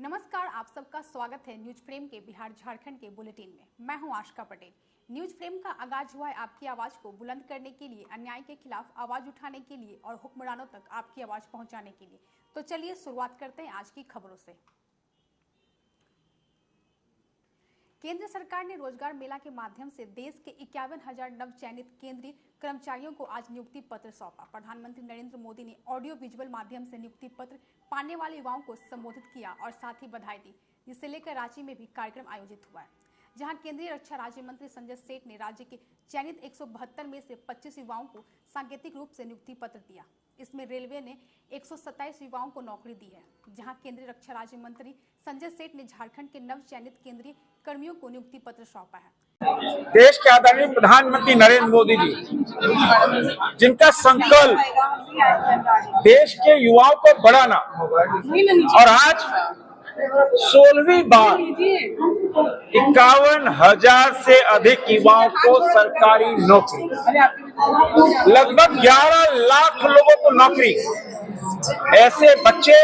नमस्कार, आप सबका स्वागत है न्यूज फ्रेम के बिहार झारखंड के बुलेटिन में। मैं हूं आशका पटेल। न्यूज फ्रेम का आगाज हुआ है आपकी आवाज को बुलंद करने के लिए, अन्याय के खिलाफ आवाज उठाने के लिए और हुक्मरानों तक आपकी आवाज पहुंचाने के लिए। तो चलिए शुरुआत करते हैं आज की खबरों से। केंद्र सरकार ने रोजगार मेला के माध्यम से देश के 51,000 नव चयनित केंद्रीय कर्मचारियों को आज नियुक्ति पत्र सौंपा। प्रधानमंत्री नरेंद्र मोदी ने ऑडियो विजुअल माध्यम से नियुक्ति पत्र पाने वाले युवाओं को संबोधित किया और साथ ही बधाई दी, जिसे लेकर रांची में भी कार्यक्रम आयोजित हुआ है, जहां केंद्रीय रक्षा राज्य मंत्री संजय सेठ ने राज्य के चयनित 172 में से 25 युवाओं को सांकेतिक रूप से नियुक्ति पत्र दिया। इसमें रेलवे ने 127 युवाओं को नौकरी दी है, जहां केंद्रीय रक्षा राज्य मंत्री संजय सेठ ने झारखंड के नव चयनित केंद्रीय कर्मियों को नियुक्ति पत्र सौंपा है। देश के आदरणीय प्रधानमंत्री नरेंद्र मोदी जी, जिनका संकल्प देश के युवाओं को बढ़ाना, और आज 16वीं बार 51,000 से अधिक युवाओं को सरकारी नौकरी, लगभग 11 लाख लोगों को नौकरी। ऐसे बच्चे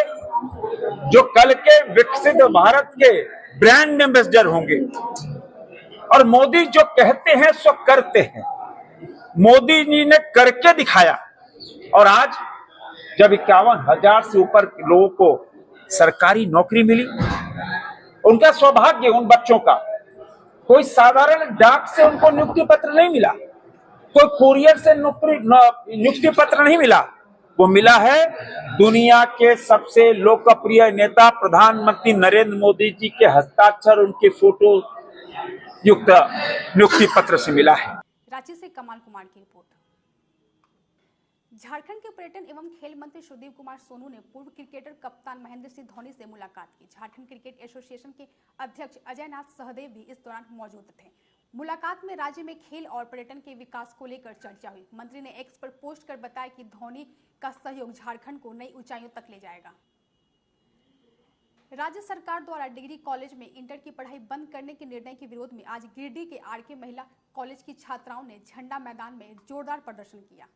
जो कल के विकसित भारत के ब्रांड एम्बेसडर होंगे। और मोदी जो कहते हैं सो करते हैं। मोदी जी ने करके दिखाया, और आज जब 51,000 से ऊपर लोगों को सरकारी नौकरी मिली, उनका सौभाग्य, उन बच्चों का कोई साधारण डाक से उनको नियुक्ति पत्र नहीं मिला, कोई कुरियर से नियुक्ति पत्र नहीं मिला, वो मिला है दुनिया के सबसे लोकप्रिय नेता प्रधानमंत्री नरेंद्र मोदी जी के हस्ताक्षर, उनके फोटो युक्त नियुक्ति पत्र से मिला है। रांची से कमाल कुमार की रिपोर्ट। झारखंड के पर्यटन एवं खेल मंत्री सुदीप कुमार सोनू ने पूर्व क्रिकेटर कप्तान महेंद्र सिंह धोनी से मुलाकात की। झारखंड क्रिकेट एसोसिएशन के अध्यक्ष अजय नाथ सहदेव भी इस दौरान मौजूद थे। मुलाकात में राज्य में खेल और पर्यटन के विकास को लेकर चर्चा हुई। मंत्री ने एक्स पर पोस्ट कर बताया कि धोनी का सहयोग झारखंड को नई ऊंचाइयों तक ले जाएगा। राज्य सरकार द्वारा डिग्री कॉलेज में इंटर की पढ़ाई बंद करने के निर्णय के विरोध में आज गिरिडीह के आरके महिला कॉलेज की छात्राओं ने झंडा मैदान में जोरदार प्रदर्शन किया।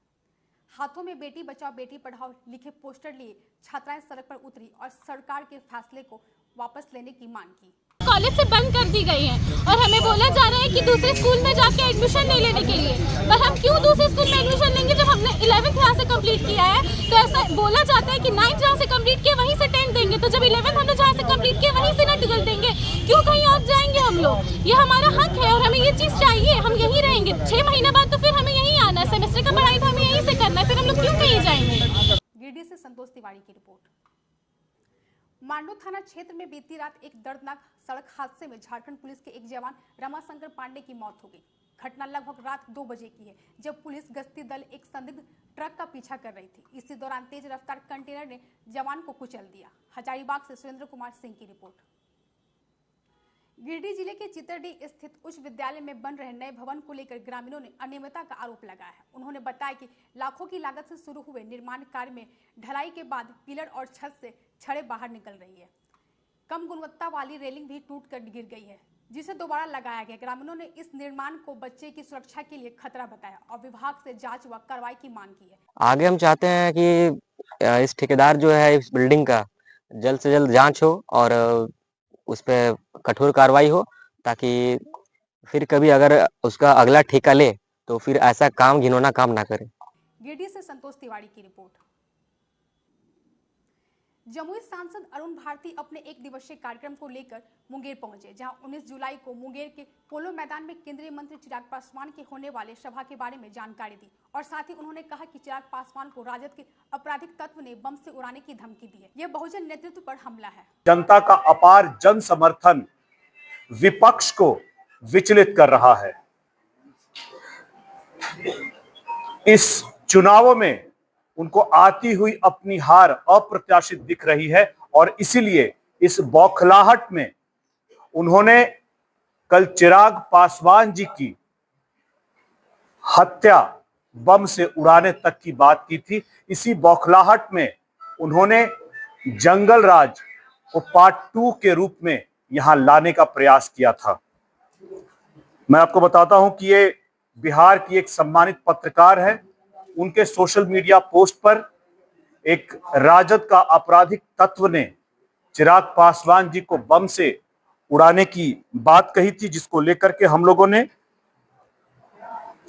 हाथों में बेटी बचाओ बेटी पढ़ाओ लिखे पोस्टर लिए छात्राएं सड़क पर उतरी और सरकार के फैसले को वापस लेने की मांग की। कॉलेज से बंद कर दी गई है और हमें बोला जा रहा है कि दूसरे स्कूल में जाके एडमिशन नहीं लेने के लिए। पर हम क्यों दूसरे स्कूल में एडमिशन लेंगे जब हमने 11th यहाँ से कंप्लीट किया है? तो ऐसा बोला जाता है कि 9th जहाँ से कंप्लीट किया वहीं से 10th देंगे, तो जब 11th हमने जहाँ से कंप्लीट किया वहीं से ना टिकट देंगे, क्यों कहीं और जाएंगे हम लोग? ये हमारा हक है और हमें ये चीज चाहिए, हम यहीं रहेंगे। 6 महीने बाद तो फिर हमें यहीं आना है, सेमेस्टर का पढ़ाई तो हमें यहीं से करना है, फिर हम लोग क्यों कहीं जाएंगे? गिरिडीह से संतोष तिवारी की रिपोर्ट। मांडू थाना क्षेत्र में बीती रात एक दर्दनाक सड़क हादसे में झारखंड पुलिस के एक जवान रमाशंकर पांडे की मौत हो गई। घटना लगभग रात 2 बजे की है, जब पुलिस गश्ती दल एक संदिग्ध ट्रक का पीछा कर रही थी। इसी दौरान तेज रफ्तार कंटेनर ने जवान को कुचल दिया। हजारीबाग से सुरेंद्र कुमार सिंह की रिपोर्ट। गिरिडीह जिले के चितरडीह स्थित उच्च विद्यालय में बन रहे नए भवन को लेकर ग्रामीणों ने अनियमितता का आरोप लगाया है। उन्होंने बताया कि लाखों की लागत से शुरू हुए निर्माण कार्य में ढलाई के बाद पिलर और छत से छड़ें बाहर निकल रही है। कम गुणवत्ता वाली रेलिंग भी टूट कर गिर गई है, जिसे दोबारा लगाया गया। ग्रामीणों ने इस निर्माण को बच्चे की सुरक्षा के लिए खतरा बताया और विभाग से जांच व कार्रवाई की मांग की है। आगे हम चाहते हैं कि इस ठेकेदार जो है इस बिल्डिंग का जल्द से जल्द जांच हो और उस पर कठोर कार्रवाई हो, ताकि फिर कभी अगर उसका अगला ठेका ले तो फिर ऐसा काम घिनौना काम ना करे। गिरिडीह से संतोष तिवारी की रिपोर्ट। जमुई सांसद अरुण भारती अपने एक दिवसीय कार्यक्रम को लेकर मुंगेर पहुंचे, जहां 19 जुलाई को मुंगेर के पोलो मैदान में केंद्रीय मंत्री चिराग पासवान के होने वाले सभा के बारे में जानकारी दी और साथ ही उन्होंने कहा कि चिराग पासवान को राजद के आपराधिक तत्व ने बम से उड़ाने की धमकी दी है। यह बहुजन नेतृत्व पर हमला है। जनता का अपार जन समर्थन विपक्ष को विचलित कर रहा है। इस चुनावों में उनको आती हुई अपनी हार अप्रत्याशित दिख रही है और इसीलिए इस बौखलाहट में उन्होंने कल चिराग पासवान जी की हत्या बम से उड़ाने तक की बात की थी। इसी बौखलाहट में उन्होंने जंगल राज को पार्ट 2 के रूप में यहां लाने का प्रयास किया था। मैं आपको बताता हूं कि ये बिहार की एक सम्मानित पत्रकार है। उनके सोशल मीडिया पोस्ट पर एक राजद का आपराधिक तत्व ने चिराग पासवान जी को बम से उड़ाने की बात कही थी, जिसको लेकर के हम लोगों ने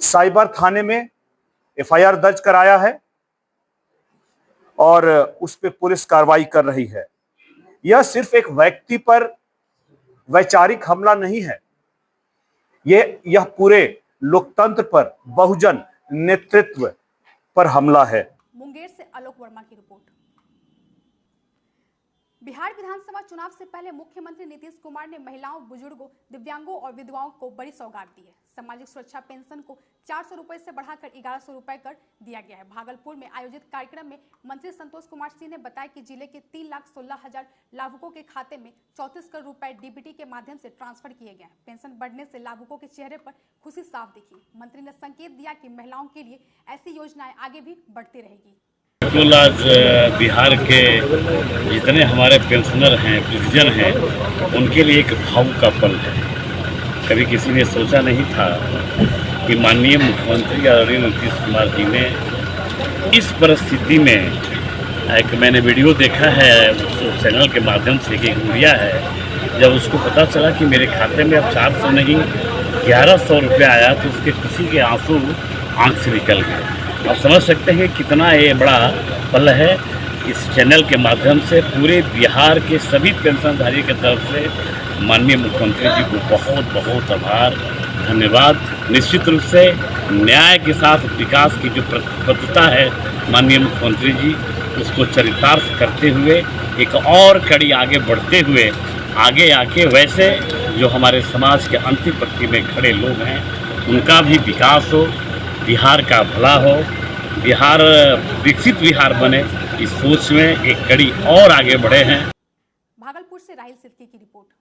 साइबर थाने में एफआईआर दर्ज कराया है और उस पर पुलिस कार्रवाई कर रही है। यह सिर्फ एक व्यक्ति पर वैचारिक हमला नहीं है, यह पूरे लोकतंत्र पर, बहुजन नेतृत्व पर हमला है। मुंगेर से आलोक वर्मा की रिपोर्ट। बिहार विधानसभा चुनाव से पहले मुख्यमंत्री नीतीश कुमार ने महिलाओं, बुजुर्गों, दिव्यांगों और विधवाओं को बड़ी सौगात दी है। सामाजिक सुरक्षा पेंशन को 400 रुपए से बढ़ाकर 1100 रुपए कर दिया गया है। भागलपुर में आयोजित कार्यक्रम में मंत्री संतोष कुमार सिंह ने बताया कि जिले के 3,16,000 लाभुकों के खाते में 34 करोड़ रुपए डीबीटी के माध्यम से ट्रांसफर किए गए हैं। पेंशन बढ़ने से लाभुकों के चेहरे पर खुशी साफ दिखी। मंत्री ने संकेत दिया कि महिलाओं के लिए ऐसी योजनाएं आगे भी बढ़ती रहेगी। बिल्कुल, आज बिहार के जितने हमारे पेंशनर हैं, परिजन हैं, उनके लिए एक भाव का पल है। कभी किसी ने सोचा नहीं था कि माननीय मुख्यमंत्री आदरणीय नीतीश कुमार जी ने इस परिस्थिति में, एक मैंने वीडियो देखा है उस चैनल के माध्यम से कि गुड़िया है, जब उसको पता चला कि मेरे खाते में अब 400 नहीं 1100 रुपये आया तो उसके खुशी के आंसू आँख से निकल गए। आप समझ सकते हैं कितना ये बड़ा पल है। इस चैनल के माध्यम से पूरे बिहार के सभी पेंशनधारी की तरफ से माननीय मुख्यमंत्री जी को बहुत बहुत आभार, धन्यवाद। निश्चित रूप से न्याय के साथ विकास की जो प्रतिबद्धता है माननीय मुख्यमंत्री जी, उसको चरितार्थ करते हुए एक और कड़ी आगे बढ़ते हुए आगे आके वैसे जो हमारे समाज के अंतिम पंक्ति में खड़े लोग हैं उनका भी विकास हो, बिहार का भला हो, बिहार विकसित बिहार बने, इस सोच में एक कड़ी और आगे बढ़े हैं। भागलपुर से राहिल सिद्दीकी की रिपोर्ट।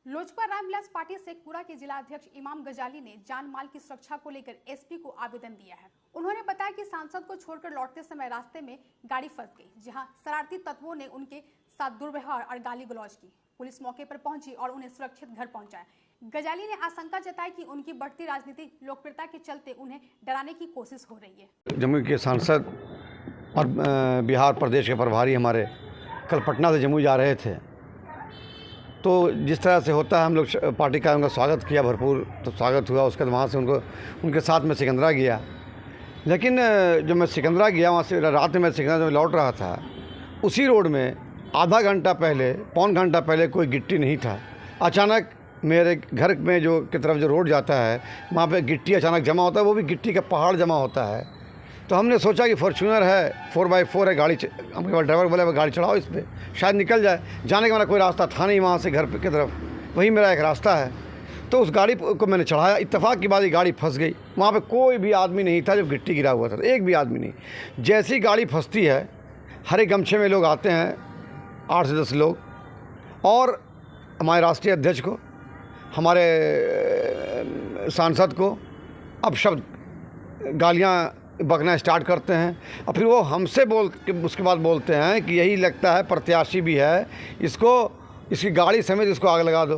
लोजपा रामविलास पार्टी शेखपुरा के जिला अध्यक्ष इमाम गजाली ने जान माल की सुरक्षा को लेकर एसपी को आवेदन दिया है। उन्होंने बताया कि सांसद को छोड़कर लौटते समय रास्ते में गाड़ी फंस गई, जहां शरारती तत्वों ने उनके साथ दुर्व्यवहार और गाली गलौज की। पुलिस मौके पर पहुंची और उन्हें सुरक्षित घर पहुंचाया। गजाली ने आशंका जताई कि उनकी बढ़ती राजनीतिक लोकप्रियता के चलते उन्हें डराने की कोशिश हो रही है। जमुई के सांसद और बिहार प्रदेश के प्रभारी हमारे कल पटना से जमुई जा रहे थे, तो जिस तरह से होता है हम लोग पार्टी का उनका स्वागत किया, भरपूर तो स्वागत हुआ। उसके बाद वहाँ से उनके साथ में सिकंदरा गया। लेकिन जब मैं सिकंदरा गया, वहाँ से रात में मैं सिकंदरा में लौट रहा था, उसी रोड में आधा घंटा पहले, पौन घंटा पहले कोई गिट्टी नहीं था। अचानक मेरे घर में जो की तरफ जो रोड जाता है वहाँ पे गिट्टी अचानक जमा होता है, वो भी गिट्टी का पहाड़ जमा होता है। तो हमने सोचा कि फॉर्च्यूनर है, 4x4 है गाड़ी, हमारे ड्राइवर बोले गाड़ी चढ़ाओ इस पर, शायद निकल जाए। जाने का मेरा कोई रास्ता था नहीं वहाँ से घर की तरफ, वही मेरा एक रास्ता है। तो उस गाड़ी को मैंने चढ़ाया। इत्तेफाक की बात ये गाड़ी फंस गई। वहाँ पे कोई भी आदमी नहीं था जब गिट्टी गिरा हुआ था, एक भी आदमी नहीं। जैसी ही गाड़ी फंसती है, हरे गमछे में लोग आते हैं, 8 से 10 लोग, और हमारे राष्ट्रीय अध्यक्ष को, हमारे सांसद को अब शब्द गालियाँ बकना स्टार्ट करते हैं। और फिर वो हमसे उसके बाद बोलते हैं कि यही लगता है प्रत्याशी भी है, इसकी गाड़ी समेत इसको आग लगा दो।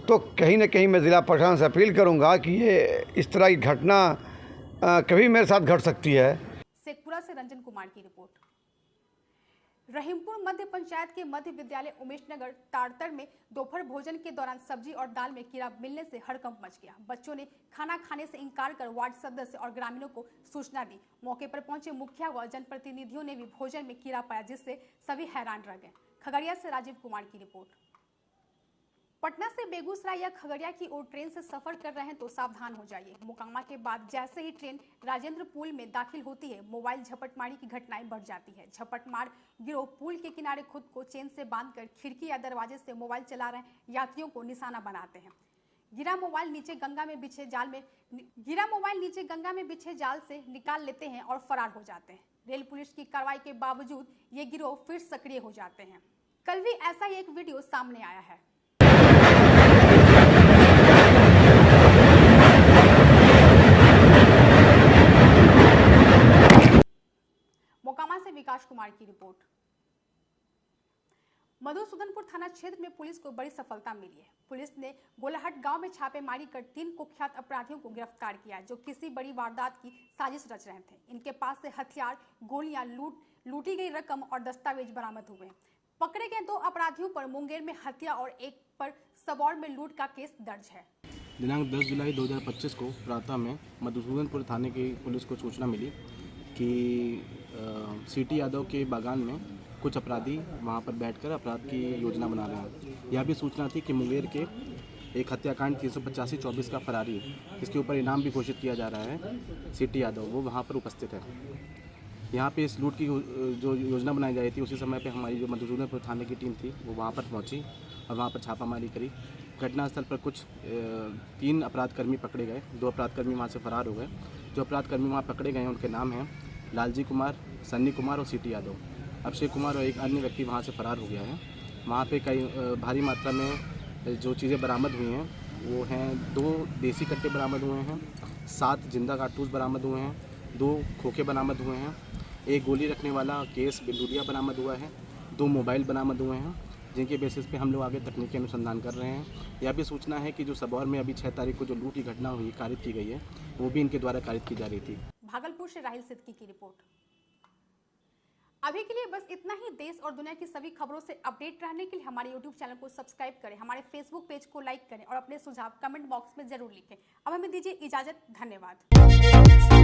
तो कहीं ना कहीं मैं ज़िला प्रशासन से अपील करूंगा कि ये इस तरह की घटना कभी मेरे साथ घट सकती है। शेखपुरा से रंजन कुमार की रिपोर्ट। रहीमपुर मध्य पंचायत के मध्य विद्यालय उमेश नगर ताड़तर में दोपहर भोजन के दौरान सब्जी और दाल में कीड़ा मिलने से हड़कंप मच गया। बच्चों ने खाना खाने से इंकार कर वार्ड सदस्य और ग्रामीणों को सूचना दी। मौके पर पहुंचे मुखिया व जनप्रतिनिधियों ने भी भोजन में कीड़ा पाया, जिससे सभी हैरान रह गए। खगड़िया से राजीव कुमार की रिपोर्ट। पटना से बेगूसराय या खगड़िया की ओर ट्रेन से सफर कर रहे हैं तो सावधान हो जाइए। मोकामा के बाद जैसे ही ट्रेन राजेंद्र पुल में दाखिल होती है, मोबाइल झपटमारी की घटनाएं बढ़ जाती है। झपटमार गिरोह पुल के किनारे खुद को चेन से बांधकर खिड़की या दरवाजे से मोबाइल चला रहे यात्रियों को निशाना बनाते हैं। गिरा मोबाइल नीचे गंगा में बिछे जाल से निकाल लेते हैं और फरार हो जाते हैं। रेल पुलिस की कार्रवाई के बावजूद ये गिरोह फिर सक्रिय हो जाते हैं। कल भी ऐसा ही एक वीडियो सामने आया है। मोकामा से विकास कुमार की रिपोर्ट। मधुसूदनपुर थाना क्षेत्र में पुलिस को बड़ी सफलता मिली है। पुलिस ने गोलाहट गांव में छापेमारी कर 3 कुख्यात अपराधियों को गिरफ्तार किया, जो किसी बड़ी वारदात की साजिश रच रहे थे। इनके पास से हथियार, गोलियां, लूटी गई रकम और दस्तावेज बरामद हुए। पकड़े गए 2 अपराधियों पर मुंगेर में हत्या और एक पर सबौर में लूट का केस दर्ज है। दिनांक 10 जुलाई 2025 को प्रातः में मधुसूदनपुर थाने की पुलिस को सूचना मिली कि सीटी यादव के बागान में कुछ अपराधी वहां पर बैठकर अपराध की योजना बना रहे हैं। यह भी सूचना थी कि मुंगेर के एक हत्याकांड 385-24 का फरारी, जिसके ऊपर इनाम भी घोषित किया जा रहा है, सीटी यादव, वो वहाँ पर उपस्थित है। यहाँ पे इस लूट की जो योजना बनाई जा रही थी, उसी समय पे हमारी जो मधुसूदनपुर थाने की टीम थी वो वहाँ पर पहुँची और वहाँ पर छापामारी करी। घटनास्थल पर कुछ 3 अपराधकर्मी पकड़े गए, 2 अपराधकर्मी वहाँ से फरार हो गए। जो अपराधकर्मी वहाँ पकड़े गए हैं उनके नाम हैं लालजी कुमार, सन्नी कुमार और सीटी यादव। अभिषेक कुमार और एक अन्य व्यक्ति वहाँ से फरार हो गया है। वहाँ पे कई भारी मात्रा में जो चीज़ें बरामद हुई हैं वो हैं 2 देसी कट्टे बरामद हुए हैं, 7 जिंदा कारतूस बरामद हुए हैं, 2 खोखे बरामद हुए हैं, 1 गोली रखने वाला केस बिल्डुरिया बरामद हुआ है, 2 मोबाइल बरामद हुए हैं, जिनके बेसिस पे हम लोग आगे तकनीकी अनुसंधान कर रहे हैं। यह भी सूचना है कि जो सबौर में अभी 6 तारीख को जो लूट की घटना हुई कारित की गई है, वो भी इनके द्वारा कारित की जा रही थी। भागलपुर से राहिल सिद्दीकी की रिपोर्ट। अभी के लिए बस इतना ही। देश और दुनिया की सभी खबरों से अपडेट रहने के लिए हमारे YouTube चैनल को सब्सक्राइब करें, हमारे Facebook पेज को लाइक करें और अपने सुझाव कमेंट बॉक्स में जरूर लिखें। अब हमें दीजिए इजाजत। धन्यवाद।